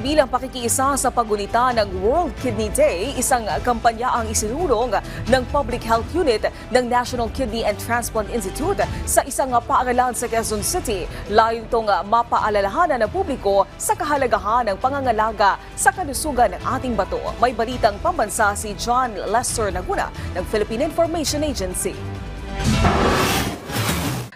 Bilang pakikiisa sa paggunita ng World Kidney Day, isang kampanya ang isinulong ng Public Health Unit ng National Kidney and Transplant Institute sa isang paaralan sa Quezon City. Layo itong mapaalalahanan ng publiko sa kahalagahan ng pangangalaga sa kalusugan ng ating bato. May balitang pambansa si John Lester Naguna ng Philippine Information Agency.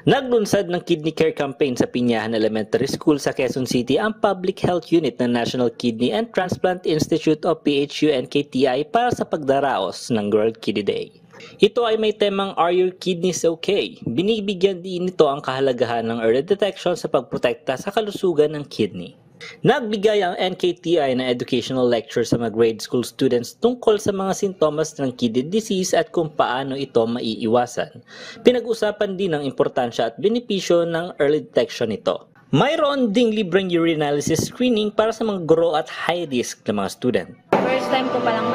Naglunsad ng Kidney Care Campaign sa Piñahan Elementary School sa Quezon City ang Public Health Unit ng National Kidney and Transplant Institute o PHU-NKTI para sa pagdaraos ng World Kidney Day. Ito ay may temang Are Your Kidneys Okay? Binibigyan din nito ang kahalagahan ng early detection sa pagprotekta sa kalusugan ng kidney. Nagbigay ang NKTI na educational lecture sa mga grade school students tungkol sa mga sintomas ng kidney disease at kung paano ito maiiwasan. Pinag-usapan din ang importansya at benepisyo ng early detection nito. Mayroon ding libreng urinalysis screening para sa mga guro at high risk na mga student. First time ko palang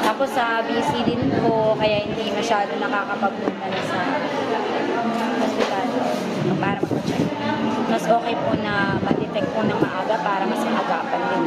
tapos sa BC din po, kaya hindi masyado nakakapagpunta na sa hospital para mag-check. Mas okay po na ma-detect po ng maaga para mas maagapan din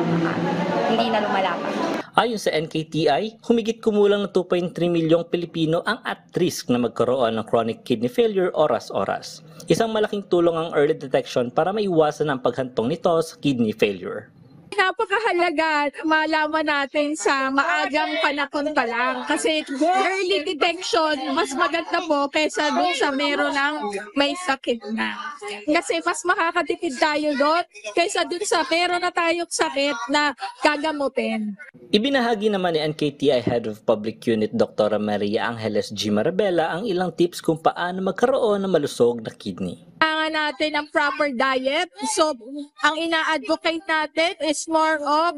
hindi na lumalapat. Ayon sa NKTI, humigit kumulang ng 2.3 milyong Pilipino ang at risk na magkaroon ng chronic kidney failure oras-oras. Isang malaking tulong ang early detection para maiwasan ang paghantong nito sa kidney failure. Napakahalaga malaman natin sa maagang panahon pa lang kasi early detection mas maganda po kaysa dun sa meron ng may sakit na. Kasi mas makakatipid tayo doon kaysa dun sa meron na tayong sakit na gagamutin. Ibinahagi naman ni NKTI Head of Public Unit Dr. Maria Angeles G. Marabella ang ilang tips kung paano magkaroon ng malusog na kidney. Kailangan natin ng proper diet. So, ang ina-advocate natin is more of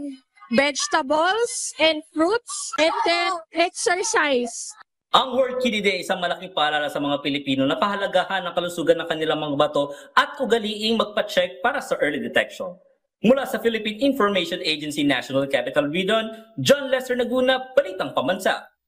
vegetables and fruits and then exercise. Ang World Kidney Day ay isang malaking paalala sa mga Pilipino na pahalagahan ng kalusugan ng kanilang mga bato at ugaliing magpa-check para sa early detection. Mula sa Philippine Information Agency National Capital Region, John Lester Naguna, Balitang Pambansa.